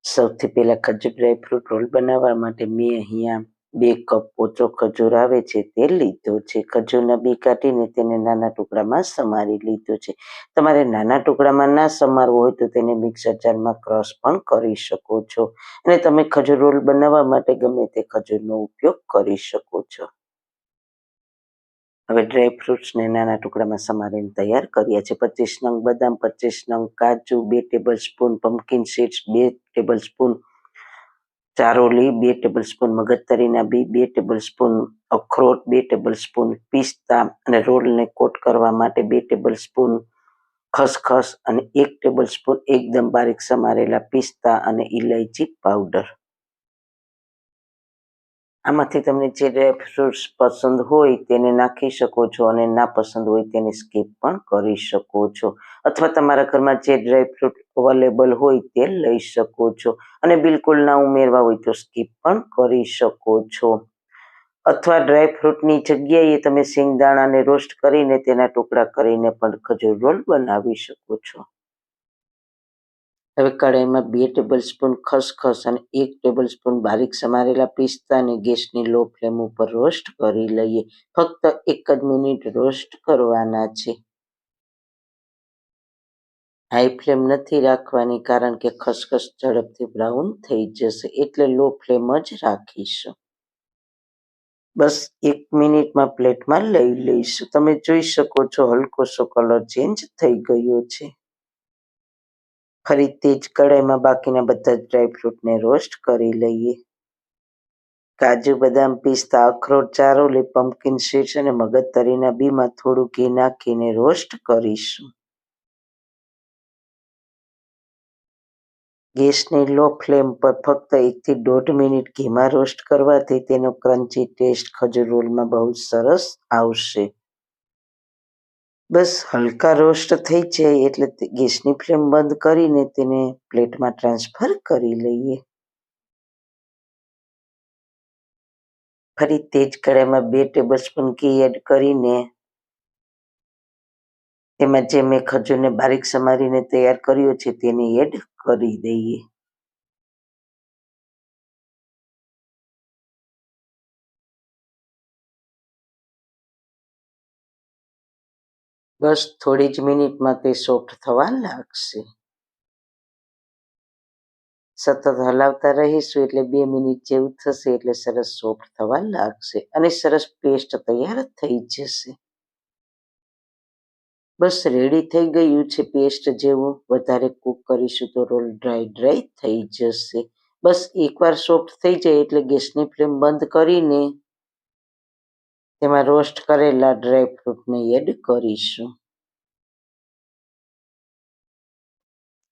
સૌથી પહેલા ખજૂર ડ્રાયફ્રૂટ રોલ બનાવવા માટે મેં અહીંયા 2 કપ પોચો ખજૂર આવે છે તે લીધો છે. ખજૂરના બી કાઢીને તેને નાના ટુકડામાં સમારી લીધો છે. તમારે નાના ટુકડામાં ના સમારવો હોય તો તેને મિક્સર જારમાં ક્રશ પણ કરી શકો છો અને તમે ખજૂર રોલ બનાવવા માટે ગમે તે ખજૂરનો ઉપયોગ કરી શકો છો. હવે ડ્રાયફ્રૂટ્સને નાના ટુકડામાં સમારીને તૈયાર કર્યા છે. 25 નંગ બદામ, 25 નંગ કાજુ, 2 ટેબલસ્પૂન પમ્પકિન સીડ્સ, 2 ટેબલસ્પૂન ચારોલી, 2 ટેબલસ્પૂન મગજતરીના બી, 2 ટેબલસ્પૂન અખરોટ, 2 ટેબલસ્પૂન પિસ્તા અને રોલને કોટ કરવા માટે 2 ટેબલસ્પૂન ખસખસ અને 1 ટેબલસ્પૂન એકદમ બારીક સમારેલા પિસ્તા અને ઇલાયચી પાવડર. આમાંથી તમને જે ડ્રાયફ્રૂટ્સ પસંદ હોય તેને નાખી શકો છો અને ના પસંદ હોય તેને સ્કીપ પણ કરી શકો છો, અથવા તમારા ઘરમાં જે ડ્રાયફ્રૂટ અવેલેબલ હોય તે લઈ શકો છો અને બિલકુલ ના ઉમેરવા હોય તો સ્કીપ પણ કરી શકો છો, અથવા ડ્રાયફ્રૂટની જગ્યાએ તમે શિંગદાણાને રોસ્ટ કરીને તેના ટુકડા કરીને પણ ખજૂર રોલ બનાવી શકો છો. હવે કઢાઈમાં 2 ટેબલસ્પૂન ખસખસ અને 1 ટેબલસ્પૂન બારીક સમારેલા પિસ્તાને ગેસની લો ફ્લેમ ઉપર રોસ્ટ કરી લઈએ. ફક્ત 1 જ મિનિટ રોસ્ટ કરવાના છે. હાઈ ફ્લેમ નથી રાખવાની કારણ કે ખસખસ ઝડપથી બ્રાઉન થઈ જશે, એટલે લો ફ્લેમ જ રાખીશું. બસ 1 મિનિટમાં પ્લેટમાં લઈ લઈશું. તમે જોઈ શકો છો હલકોસો કલર ચેન્જ થઈ ગયો છે. ફરી તે જ કઢાઈમાં બાકીના બધા જ ડ્રાયફ્રૂટને રોસ્ટ કરી લઈએ. કાજુ, બદામ, પિસ્તા, અખરોટ, ચારોલી, પમ્પકિન સીડ્સ અને મગજતરીના બીમાં થોડું ઘી નાખીને રોસ્ટ કરીશું. ગેસની લો ફ્લેમ પર ફક્ત 1 થી 1.5 મિનિટ ઘીમાં રોસ્ટ કરવાથી તેનો ક્રન્ચી ટેસ્ટ ખજૂર રોલમાં બહુ સરસ આવશે. બસ હલકા રોસ્ટ થઈ જાય એટલે ગેસની ફ્લેમ બંધ કરીને તેને પ્લેટમાં ટ્રાન્સફર કરી લઈએ. ફરી તે જ કઢાઈમાં 2 ટેબલસ્પૂન ઘી એડ કરીને તેમાં જે મેં ખજૂરને બારીક સમારીને તૈયાર કર્યો છે તેને એડ કરી દઈએ. બસ થોડી જ મિનિટમાં તે સોફ્ટ થવા લાગશે. સતત હલાવતા રહીશું એટલે 2 મિનિટ જેવું થશે એટલે સરસ સોફ્ટ થવા લાગશે અને સરસ પેસ્ટ તૈયાર થઈ જશે. બસ રેડી થઈ ગયું છે પેસ્ટ જેવું. વધારે કૂક કરીશું તો રોલ ડ્રાય થઈ જશે. બસ એકવાર સોફ્ટ થઈ જાય એટલે ગેસની ફ્લેમ બંધ કરીને તેમાં રોસ્ટ કરેલા ડ્રાયફ્રૂટને એડ કરીશું.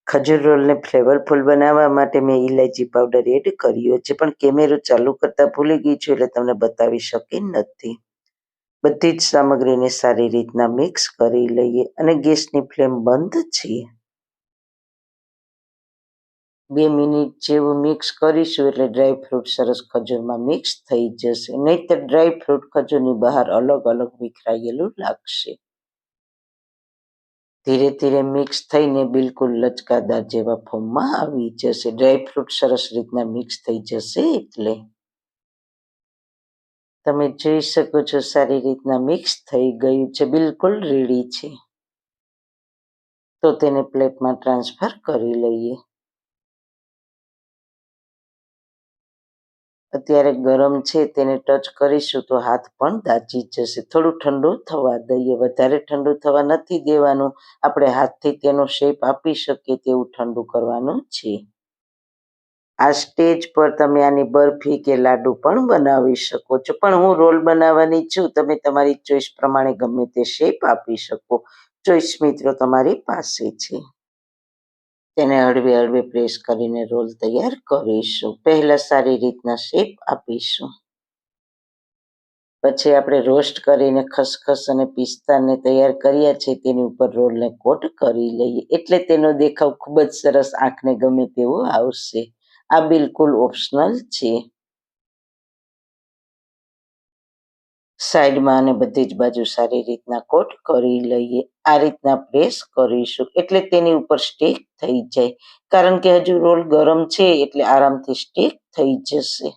ખજૂર રોલને ફ્લેવરફુલ બનાવવા માટે મેં ઇલાયચી પાવડર એડ કર્યો છે, પણ કેમેરો ચાલુ કરતા ભૂલી ગઈ છું એટલે તમને બતાવી શકી નથી. બધી જ સામગ્રીને સારી રીતના મિક્સ કરી લઈએ અને ગેસની ફ્લેમ બંધ છે. 2 મિનિટ જેવું મિક્સ કરીશું એટલે ડ્રાયફ્રૂટ સરસ ખજૂરમાં મિક્સ થઈ જશે, નહીંતર ડ્રાયફ્રૂટ ખજૂરની બહાર અલગ અલગ વિખરાયેલું લાગશે. ધીરે ધીરે મિક્સ થઈને બિલકુલ લચકાદાર જેવા ફોર્મમાં આવી જશે. ડ્રાયફ્રૂટ સરસ રીતના મિક્સ થઈ જશે એટલે તમે જોઈ શકો છો સારી રીતના મિક્સ થઈ ગયું છે, બિલકુલ રેડી છે. તો તેને પ્લેટમાં ટ્રાન્સફર કરી લઈએ. અત્યારે ગરમ છે તેને ટચ કરીશું તો હાથ પણ દાઝી જશે. થોડું ઠંડુ થવા દઈએ. વધારે ઠંડુ થવા નથી દેવાનું. આપણે હાથથી તેનો શેપ આપી શકીએ તેવું ઠંડુ કરવાનું છે. આ સ્ટેજ પર તમે આની બરફી કે લાડુ પણ બનાવી શકો છો, પણ હું રોલ બનાવવાની છું. તમે તમારી ચોઈસ પ્રમાણે ગમે તે શેપ આપી શકો. ચોઈસ મિત્રો તમારી પાસે છે. તેને હળવે હળવે પ્રેસ કરીને રોલ તૈયાર કરીશું. પહેલા સારી રીતના શેપ આપીશું. પછી આપણે રોસ્ટ કરીને ખસખસ અને પિસ્તાને તૈયાર કર્યા છે તેની ઉપર રોલને કોટ કરી લઈએ એટલે તેનો દેખાવ ખૂબ જ સરસ આંખને ગમે તેવો આવશે. આ બિલકુલ ઓપ્શનલ છે. સાઈડમાં અને બધી જ બાજુ સારી રીતના કોટ કરી લઈએ. આ રીતના પ્રેસ કરીશું એટલે તેની ઉપર સ્ટીક થઈ જાય, કારણ કે હજુ રોલ ગરમ છે એટલે આરામથી સ્ટીક થઈ જશે.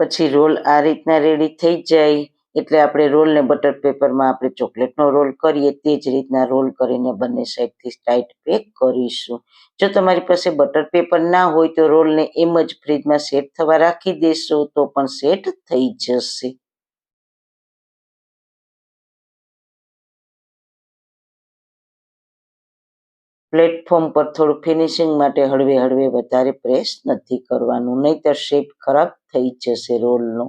પછી રોલ આ રીતના રેડી થઈ જાય એટલે આપણે રોલને બટર પેપરમાં આપણે ચોકલેટનો રોલ કરીએ તે જ રીતના રોલ કરીને બંને સાઈડથી ટાઈટ પેક કરીશું. જો તમારી પાસે બટર પેપર ના હોય તો રોલને એમ જ ફ્રીજમાં સેટ થવા રાખી દેશો તો પણ સેટ થઈ જશે. પ્લેટફોર્મ પર થોડું ફિનિશિંગ માટે હળવે હળવે વધારે પ્રેસ નથી કરવાનું, નહીંતર શેપ ખરાબ થઈ જશે રોલનો.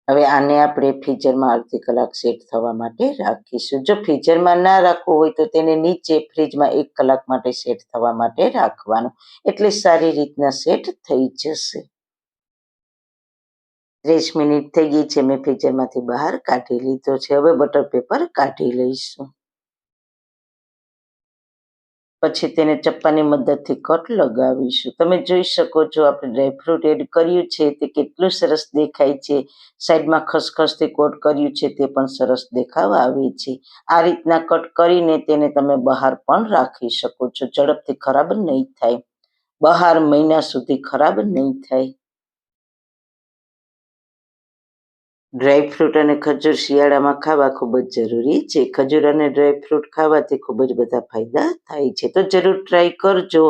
હવે આને આપણે ફ્રીઝરમાં અડધી કલાક સેટ થવા માટે રાખીશું. જો ફ્રીઝરમાં ના રાખવું હોય તો તેને નીચે ફ્રીજમાં 1 કલાક માટે સેટ થવા માટે રાખવાનું, એટલે સારી રીતના સેટ થઈ જશે. 30 મિનિટ થઈ ગઈ છે, મેં ફ્રીઝરમાંથી બહાર કાઢી લીધો છે. હવે બટર પેપર કાઢી લઈશું. પછી તેને ચપ્પાની મદદથી કટ લગાવીશું. તમે જોઈ શકો છો આપણે ડ્રાયફ્રૂટ એડ કર્યું છે તે કેટલું સરસ દેખાય છે. સાઈડમાં ખસખસથી કોટ કર્યું છે તે પણ સરસ દેખાવ આવે છે. આ રીતના કટ કરીને તેને તમે બહાર પણ રાખી શકો છો, ઝડપથી ખરાબ નહીં થાય. બહાર મહિના સુધી ખરાબ નહીં થાય. ડ્રાયફ્રૂટ અને ખજૂર શિયાળામાં ખાવા ખૂબ જ જરૂરી છે. ખજૂર અને ડ્રાયફ્રૂટ ખાવાથી ખૂબ જ બધા ફાયદા થાય છે, તો જરૂર ટ્રાય કરજો.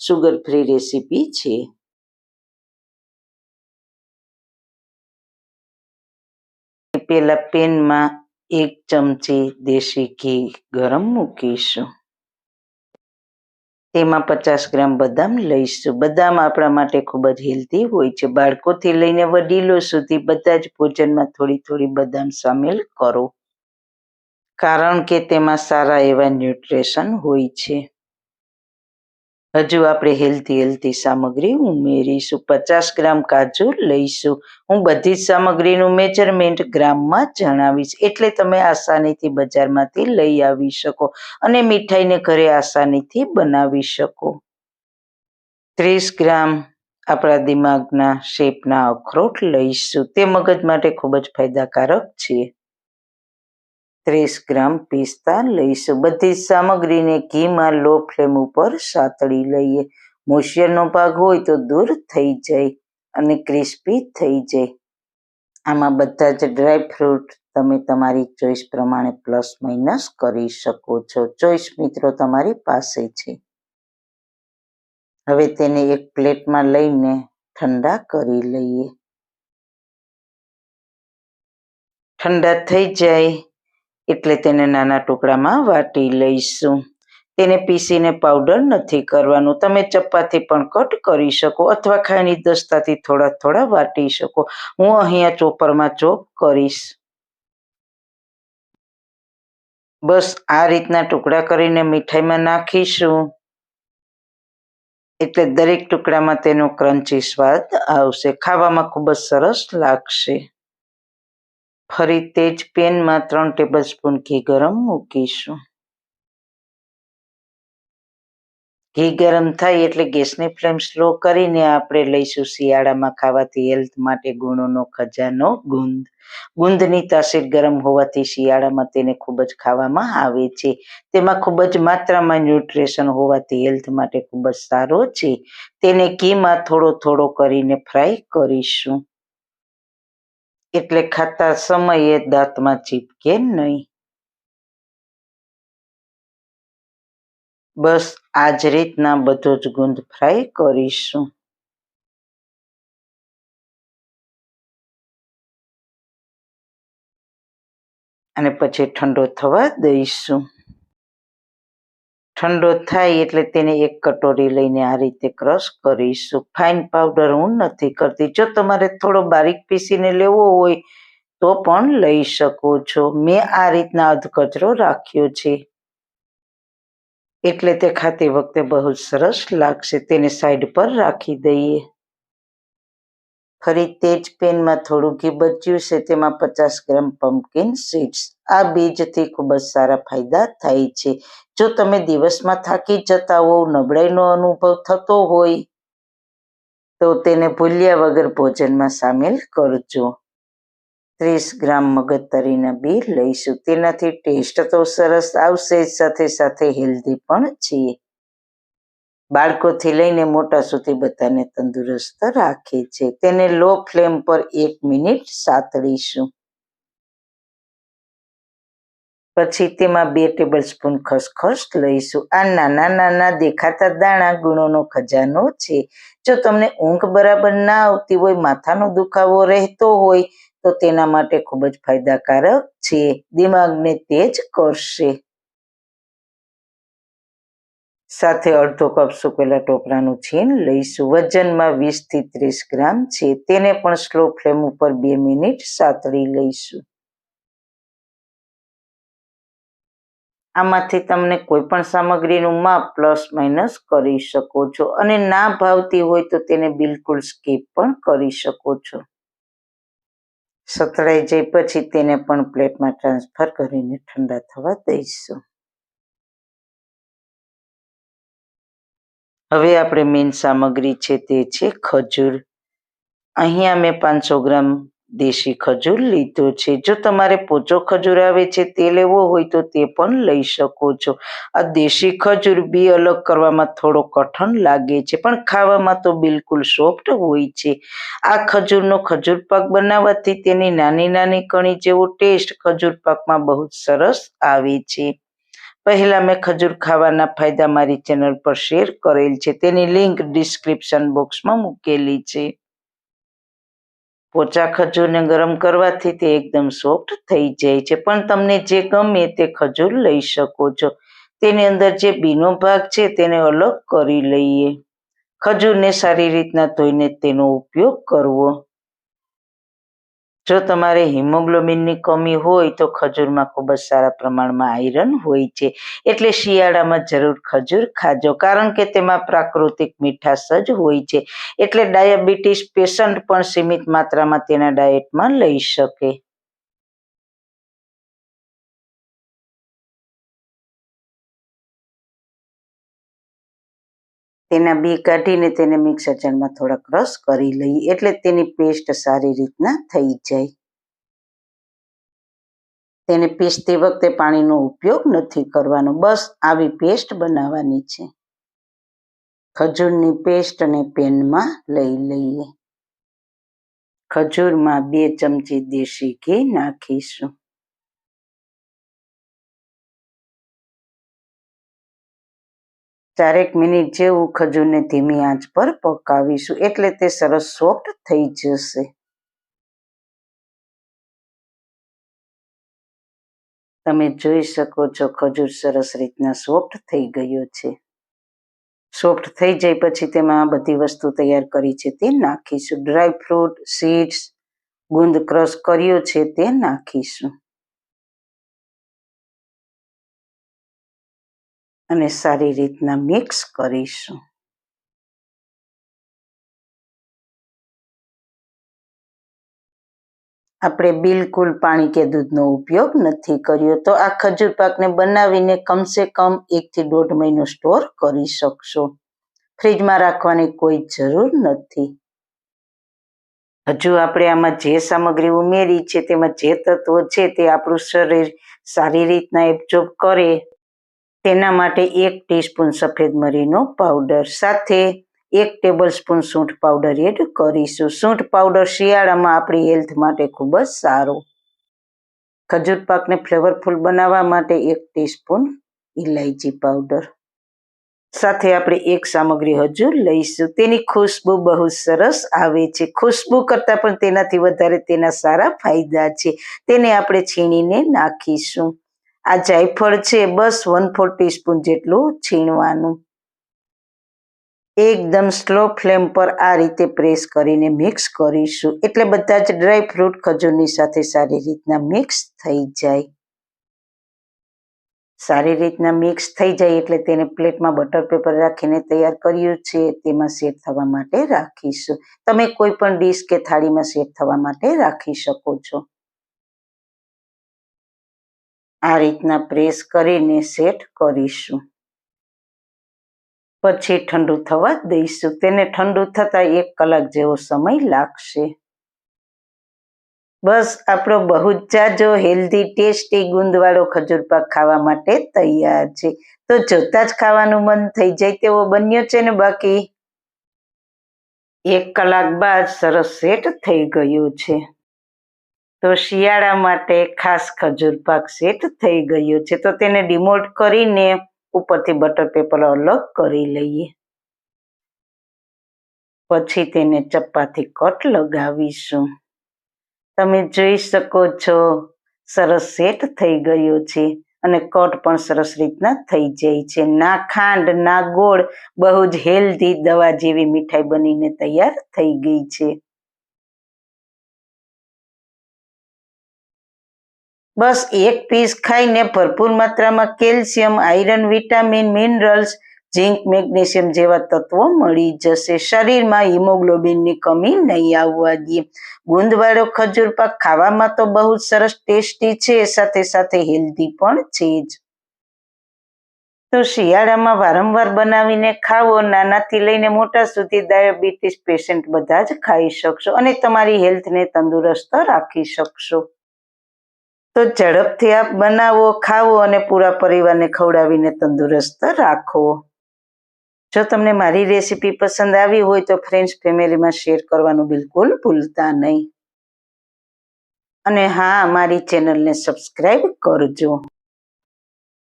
સુગર ફ્રી રેસીપી છે. પેલા પેનમાં 1 ચમચી દેશી ઘી ગરમ મૂકીશું. તેમાં 50 ગ્રામ બદામ લઈશું. બદામ આપણા માટે ખૂબ જ હેલ્ધી હોય છે. બાળકોથી લઈને વડીલો સુધી બધા જ ભોજનમાં થોડી થોડી બદામ સામેલ કરો, કારણ કે તેમાં સારા એવા ન્યુટ્રિશન હોય છે. હજુ આપણે હેલ્ધી સામગ્રી ઉમેરીશું. 50 ગ્રામ કાજુ લઈશું. હું બધી જ સામગ્રીનું મેજરમેન્ટ ગ્રામમાં જણાવીશ, એટલે તમે આસાનીથી બજારમાંથી લઈ આવી શકો અને મીઠાઈને ઘરે આસાનીથી બનાવી શકો. 30 ગ્રામ આપણા દિમાગના શેપના અખરોટ લઈશું. તે મગજ માટે ખૂબ જ ફાયદાકારક છે. 30 ગ્રામ પિસ્તા લઈશું. બધી સામગ્રીને ઘીમાં લો ફ્લેમ ઉપર સાતળી લઈએ. મોઇશ્ચરનો ભાગ હોય તો દૂર થઈ જાય અને ક્રિસ્પી થઈ જાય. આમાં બધા જ ડ્રાયફ્રૂટ તમે તમારી ચોઈસ પ્રમાણે પ્લસ માઇનસ કરી શકો છો. ચોઈસ મિત્રો તમારી પાસે છે. હવે તેને એક પ્લેટમાં લઈને ઠંડા કરી લઈએ. ઠંડા થઈ જાય એટલે તેને નાના ટુકડામાં વાટી લઈશું. તેને પીસીને પાવડર નથી કરવાનું. તમે ચપ્પાથી પણ કટ કરી શકો અથવા ખાયણી દસ્તાથી થોડા થોડા વાટી શકો. હું અહીંયા ચોપરમાં ચોપ કરીશ. બસ આ રીતના ટુકડા કરીને મીઠાઈમાં નાખીશું એટલે દરેક ટુકડામાં તેનો ક્રન્ચી સ્વાદ આવશે. ખાવામાં ખૂબ જ સરસ લાગશે. ફરી તે જ પેનમાં 3 ટેબલસ્પૂન ઘી ગરમ મૂકીશું. ઘી ગરમ થાય એટલે ગેસની ફ્લેમ સ્લો કરીને આપણે લઈશું શિયાળામાં ખાવાથી હેલ્થ માટે ગુણોનો ખજાનો ગુંદ. ગુંદની તાસીર ગરમ હોવાથી શિયાળામાં તેને ખૂબ જ ખાવામાં આવે છે. તેમાં ખૂબ જ માત્રામાં ન્યુટ્રિશન હોવાથી હેલ્થ માટે ખૂબ જ સારો છે. તેને ઘીમાં થોડો થોડો કરીને ફ્રાય કરીશું, એટલે ખાતા સમયે દાંતમાં ચીપકે નહીં. બસ આ જ રીતના બધો જ ગુંદ ફ્રાય કરીશું. અને પછી ઠંડો થવા દઈશું. ઠંડો થાય એટલે તેને એક કટોરી લઈને આ રીતે ક્રશ કરીશું. ફાઇન પાવડર હું નથી કરતી. જો તમારે થોડો બારીક પીસીને લેવો હોય તો પણ લઈ શકો છો. મેં આ રીતના અધકચરો રાખ્યો છે એટલે તે ખાતી વખતે બહુ જ સરસ લાગશે. તેને સાઈડ પર રાખી દઈએ. ફરી તે જ પેનમાં થોડું ઘી બચ્યું છે, તેમાં 50 ગ્રામ પમ્પકિન સીડ્સ. આ બીજથી ખૂબ જ સારા ફાયદા થાય છે. જો તમે દિવસમાં થાકી જતા હોવ, નબળાઈનો અનુભવ થતો હોય તો તેને ભૂલ્યા વગર ભોજનમાં સામેલ કરજો. 30 ગ્રામ મગજતરીના બી લઈશું. તેનાથી ટેસ્ટ તો સરસ આવશે, સાથે સાથે હેલ્ધી પણ છે. બાળકોથી લઈને મોટા સુધી બધાને તંદુરસ્ત રાખે છે. તેને લો ફ્લેમ પર 1 મિનિટ સાતળીશું. પછી તેમાં 2 ટેબલસ્પૂન ખસખસ લઈશું. આ નાના નાના દેખાતા દાણા ગુણોનો ખજાનો છે. જો તમને ઊંઘ બરાબર ના આવતી હોય, માથાનો દુખાવો રહેતો હોય તો તેના માટે ખૂબ જ ફાયદાકારક છે. દિમાગને તેજ કરશે. સાથે અડધો કપ સૂકેલા ટોપરાનું છીણ લઈશું. વજનમાં 20 થી 30 ગ્રામ છે. તેને પણ સ્લો ફ્લેમ ઉપર 2 મિનિટ સાતળી લઈશું. આમાંથી તમને કોઈ પણ સામગ્રીનું માપ પ્લસ માઇનસ કરી શકો છો, અને ના ભાવતી હોય તો તેને બિલકુલ સ્કીપ પણ કરી શકો છો. સતળાઈ જાય પછી તેને પણ પ્લેટમાં ટ્રાન્સફર કરીને ઠંડા થવા દઈશું. હવે આપણે મેઇન સામગ્રી છે તે છે ખજૂર. અહીંયા મેં 500 ગ્રામ દેશી ખજૂર લીધો છે. જો તમારે પોચો ખજૂર આવે છે તે લેવો હોય તો તે પણ લઈ શકો છો. આ દેશી ખજૂર બી અલગ કરવામાં થોડો કઠણ લાગે છે, પણ ખાવામાં તો બિલકુલ સોફ્ટ હોય છે. આ ખજૂરનો ખજૂર પાક બનાવવાથી તેની નાની નાની કણી જેવો ટેસ્ટ ખજૂર પાકમાં બહુ સરસ આવે છે. પહેલા મેં ખજૂર ખાવાના ફાયદા મારી ચેનલ પર શેર કરેલ છે. તેની લિંક ડિસ્ક્રિપ્શન બોક્સમાં મૂકેલી છે. પોચા ખજૂરને ગરમ કરવાથી તે એકદમ સોફ્ટ થઈ જાય છે, પણ તમને જે ગમે તે ખજૂર લઈ શકો છો. તેની અંદર જે બીનો ભાગ છે તેને અલગ કરી લઈએ. ખજૂરને સારી રીતના ધોઈને તેનો ઉપયોગ કરવો. જો તમારે હિમોગ્લોબિનની કમી હોય તો ખજૂરમાં ખૂબ જ સારા પ્રમાણમાં આયરન હોય છે, એટલે શિયાળામાં જરૂર ખજૂર ખાજો, કારણ કે તેમાં પ્રાકૃતિક મીઠાશ જ હોય છે. એટલે ડાયાબિટીસ પેશન્ટ પણ સીમિત માત્રામાં તેના ડાયટમાં લઈ શકે. તેના બી કાઢીને તેને મિક્સર જારમાં થોડા ક્રશ કરી લઈએ, એટલે તેની પેસ્ટ સારી રીતના થઈ જાય. તેને પીસતી વખતે પાણીનો ઉપયોગ નથી કરવાનો, બસ આવી પેસ્ટ બનાવવાની છે. ખજૂરની પેસ્ટને પેનમાં લઈ લઈએ. ખજૂરમાં 2 ચમચી દેશી ઘી નાખીશું. ચારેક મિનિટ જેવું ખજૂરને ધીમી આંચ પર પકાવીશું, એટલે તે સરસ સોફ્ટ થઈ જશે. તમે જોઈ શકો છો ખજૂર સરસ રીતના સોફ્ટ થઈ ગયો છે. સોફ્ટ થઈ જાય પછી તેમાં બધી વસ્તુ તૈયાર કરી છે તે નાખીશું. ડ્રાય ફ્રૂટ, સીડ્સ, ગુંદ ક્રશ કર્યો છે તે નાખીશું. અને સારી રીતના મિક્સ કરીશું. આપણે બિલકુલ પાણી કે દૂધનો ઉપયોગ નથી કર્યો, તો આ ખજૂર પાકને બનાવીને કમસે કમ 1 થી 1.5 મહિનો સ્ટોર કરી શકશો. ફ્રીજમાં રાખવાની કોઈ જરૂર નથી. હજુ આપણે આમાં જે સામગ્રી ઉમેરી છે તેમાં જે તત્વો છે તે આપણું શરીર સારી રીતના એબ્ઝોર્બ કરે તેના માટે 1 ટીસ્પૂન સફેદ મરીનો પાવડર, સાથે 1 ટેબલસ્પૂન સૂંઠ પાવડર એડ કરીશું. સૂંઠ પાવડર શિયાળામાં આપણી હેલ્થ માટે ખૂબ જ સારો. ખજૂર પાકને ફ્લેવરફુલ બનાવવા માટે 1 ટીસ્પૂન ઇલાયચી પાવડર. સાથે આપણે એક સામગ્રી હજુ લઈશું. તેની ખુશ્બુ બહુ સરસ આવે છે. ખુશ્બુ કરતાં પણ તેનાથી વધારે તેના સારા ફાયદા છે. તેને આપણે છીણીને નાખીશું. આ જાયફળ છે, બસ 1/4 ટીસ્પૂન જેટલું છીણવાનું. એકદમ સ્લો ફ્લેમ પર આ રીતે પ્રેસ કરીને મિક્સ કરીશું, એટલે બધા જ ડ્રાય ફ્રૂટ ખજૂરની સાથે સારી રીતના મિક્સ થઈ જાય. સારી રીતના મિક્સ થઈ જાય એટલે તેને પ્લેટમાં બટર પેપર રાખીને તૈયાર કર્યું છે તેમાં સેટ થવા માટે રાખીશું. તમે કોઈ પણ ડીશ કે થાળીમાં સેટ થવા માટે રાખી શકો છો. આ રીતના પ્રેસ કરીને સેટ કરીશું. પછી ઠંડુ થવા દઈશું. તેને ઠંડુ થતાં 1 કલાક જેવો સમય લાગશે. બસ આપણો બહુ જ જાજો હેલ્ધી ટેસ્ટી ગુંદવાળો ખજૂર પાક ખાવા માટે તૈયાર છે. તો જોતાં જ ખાવાનું મન થઈ જાય તેવો બન્યો છે ને. બાકી 1 કલાક બાદ સરસ સેટ થઈ ગયું છે. તો શિયાળા માટે ખાસ ખજૂર પાક સેટ થઈ ગયો છે. તો તેને ડિમોલ્ડ કરીને ઉપરથી બટર પેપર અલગ કરી લઈએ. પછી તેને ચપ્પાથી કટ લગાવીશું. તમે જોઈ શકો છો સરસ સેટ થઈ ગયો છે અને કટ પણ સરસ રીતના થઈ જાય છે. ના ખાંડ ના ગોળ, બહુ જ હેલ્ધી દવા જેવી મીઠાઈ બનીને તૈયાર થઈ ગઈ છે. બસ 1 પીસ ખાઈને ભરપૂર માત્રામાં કેલ્શિયમ, આયરન, વિટામિન, મિનરલ્સ, ઝીંક, મેગ્નેશિયમ જેવા તત્વો મળી જશે. શરીરમાં હિમોગ્લોબિનની કમી નહીં આવવા દે. ગુંદવાળો ખજૂર પાક ખાવામાં તો બહુ સરસ ટેસ્ટી છે, સાથે સાથે હેલ્ધી પણ છે જ. તો શિયાળામાં વારંવાર બનાવીને ખાવો. નાનાથી લઈને મોટા સુધી ડાયાબિટીસ પેશન્ટ બધા જ ખાઈ શકશો અને તમારી હેલ્થને તંદુરસ્ત રાખી શકશો. તો ઝડપથી આપ બનાવો, ખાવો અને પૂરા પરિવારને ખવડાવીને તંદુરસ્ત રાખો. જો તમને મારી રેસીપી પસંદ આવી હોય તો ફ્રેન્ડ્સ ફેમિલીમાં શેર કરવાનું બિલકુલ ભૂલતા નહીં. અને હા, મારી ચેનલને સબસ્ક્રાઈબ કરજો.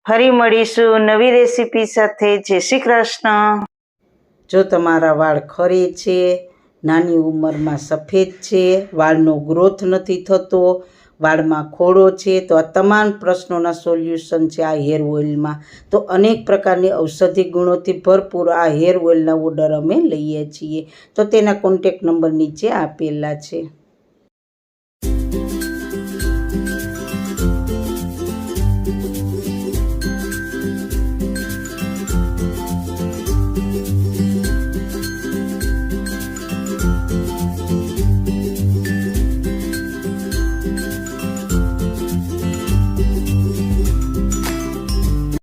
ફરી મળીશું નવી રેસીપી સાથે. જય શ્રી કૃષ્ણ. જો તમારા વાળ ખરે છે, નાની ઉંમરમાં સફેદ છે, વાળનો ગ્રોથ નથી થતો, વાળમાં ખોડો છે, તો આ તમામ પ્રશ્નોના સોલ્યુશન છે આ હેર ઓઇલમાં. તો અનેક પ્રકારની ઔષધિ ગુણોથી ભરપૂર આ હેર ઓઇલના ઓર્ડર અમે લઈએ છીએ. તો તેના કોન્ટેક્ટ નંબર નીચે આપેલા છે.